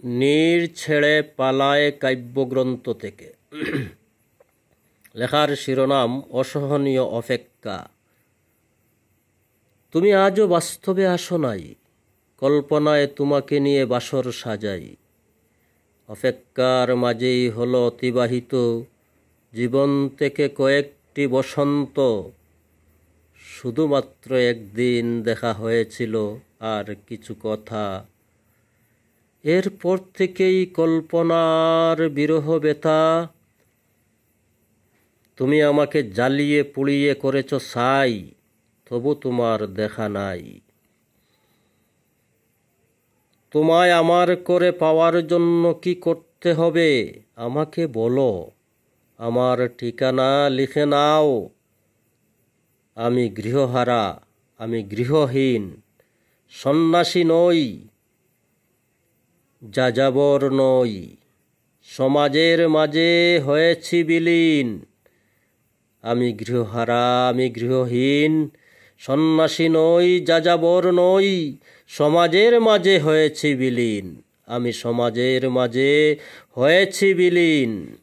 নীড় ছেড়ে পালায় কাব্যগ্রন্থ থেকে। লেখার শিরোনাম অসহনীয় অপেক্ষা। তুমি আজও বাস্তবে আসো নাই, কল্পনায় তোমাকে নিয়ে বাসর সাজাই। অপেক্ষার মাঝেই হলো অতিবাহিত জীবন থেকে কয়েকটি বসন্ত। শুধুমাত্র একদিন দেখা হয়েছিল আর কিছু কথা। এরপর থেকেই কল্পনার বিরহ ব্যথা। তুমি আমাকে জ্বালিয়ে পুড়িয়ে করেছ ছাই, তবু তোমার দেখা নাই। তোমায় আমার করে পাওয়ার জন্য কি করতে হবে আমাকে বলো। আমার ঠিকানা লিখে নাও। আমি গৃহহারা, আমি গৃহহীন, সন্ন্যাসী নই, যাযাবর নই। সমাজের মাঝে হয়েছি বিলীন। আমি গৃহহারা, আমি গৃহহীন, সন্ন্যাসী নই, যাযাবর নই। সমাজের মাঝে হয়েছি বিলীন। আমি সমাজের মাঝে হয়েছি বিলীন।